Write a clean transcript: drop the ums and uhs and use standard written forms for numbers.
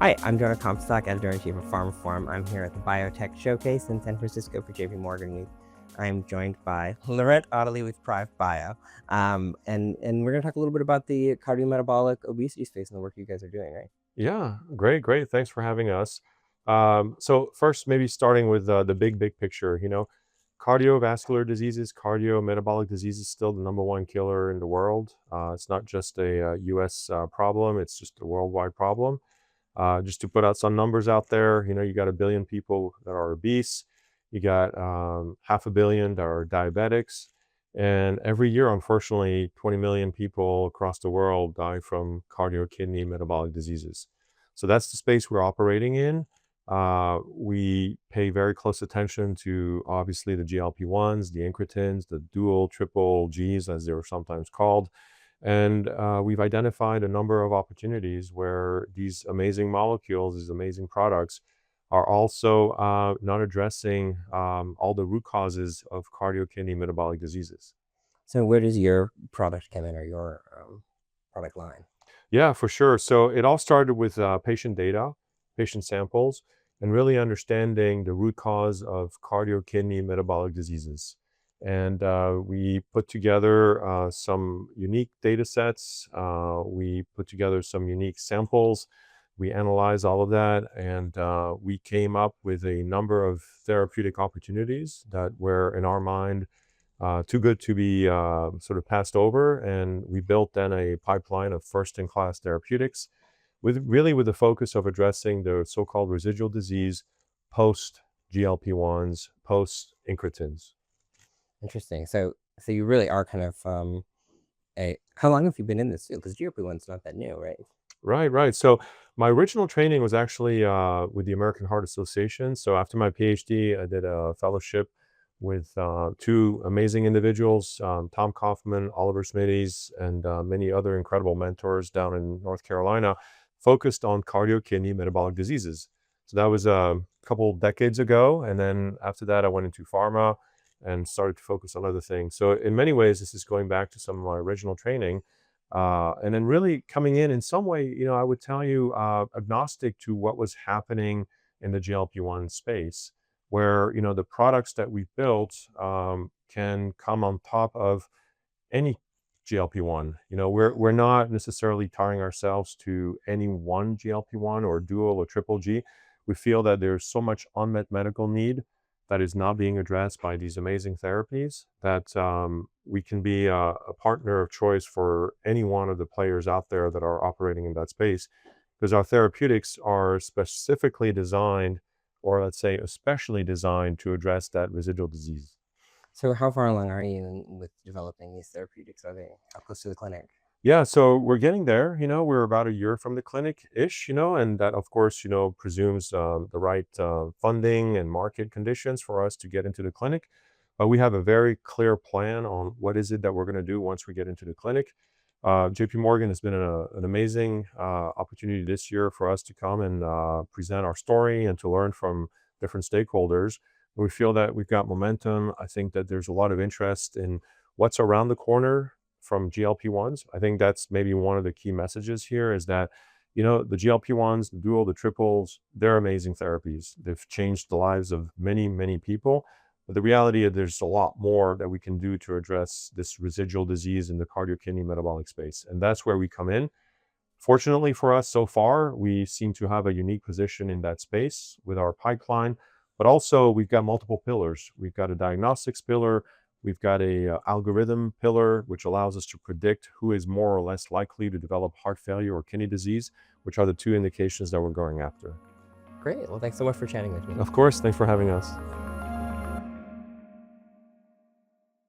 Hi, I'm Jonah Comstock, editor-in-chief of pharmaphorum. I'm here at the Biotech Showcase in San Francisco for JP Morgan. I'm joined by Laurent Audaly with Prive Bio. And we're going to talk a little bit about the cardiometabolic obesity space and the work you guys are doing, right? Yeah, great. Thanks for having us. So first, maybe starting with the big picture, cardiovascular diseases, cardiometabolic disease is still the #1 killer in the world. It's not just a US problem, it's just a worldwide problem. Just to put out some numbers out there, you got 1 billion people that are obese, you got 500 million that are diabetics, and every year, unfortunately, 20 million people across the world die from cardio, kidney, metabolic diseases. So that's the space we're operating in. We pay very close attention to obviously the GLP-1s, the incretins, the dual, triple Gs, as they were sometimes called. And we've identified a number of opportunities where these amazing molecules, these amazing products, are also not addressing all the root causes of cardio, kidney, metabolic diseases. So where does your product come in, or your product line? Yeah, for sure. So it all started with patient data, patient samples, and really understanding the root cause of cardio, kidney, metabolic diseases. And we put together some unique data sets. We put together some unique samples. We analyzed all of that, and we came up with a number of therapeutic opportunities that were, in our mind, too good to be sort of passed over. And we built then a pipeline of first-in-class therapeutics with the focus of addressing the so-called residual disease post GLP-1s, post incretins. Interesting. So you really are kind of how long have you been in this field? Because GLP-1's not that new, right? Right. So my original training was actually with the American Heart Association. So after my PhD, I did a fellowship with two amazing individuals, Tom Kaufman, Oliver Smithies, and many other incredible mentors down in North Carolina, focused on cardio, kidney, metabolic diseases. So that was a couple decades ago. And then after that, I went into pharma and started to focus on other things. So in many ways, this is going back to some of my original training. And then really coming in some way, I would tell you, agnostic to what was happening in the GLP-1 space, where, the products that we've built can come on top of any GLP-1. We're not necessarily tying ourselves to any one GLP-1 or dual or triple G. We feel that there's so much unmet medical need that is not being addressed by these amazing therapies that we can be a partner of choice for any one of the players out there that are operating in that space, because our therapeutics are specifically designed, or let's say especially designed, to address that residual disease. So how far along are you with developing these therapeutics? Are they how close to the clinic? Yeah, so we're getting there. We're about a year from the clinic-ish, and that, of course, presumes the right funding and market conditions for us to get into the clinic. But we have a very clear plan on what is it that we're going to do once we get into the clinic. JP Morgan has been an amazing opportunity this year for us to come and present our story and to learn from different stakeholders. We feel that we've got momentum. I think that there's a lot of interest in what's around the corner from GLP-1s. I think that's maybe one of the key messages here, is that, the GLP-1s, the dual, the triples, they're amazing therapies. They've changed the lives of many, many people. But the reality is there's a lot more that we can do to address this residual disease in the cardio, kidney, metabolic space. And that's where we come in. Fortunately for us, so far, we seem to have a unique position in that space with our pipeline, but also we've got multiple pillars. We've got a diagnostics pillar. We've got a algorithm pillar, which allows us to predict who is more or less likely to develop heart failure or kidney disease, which are the two indications that we're going after. Great. Well, thanks so much for chatting with me. Of course, thanks for having us.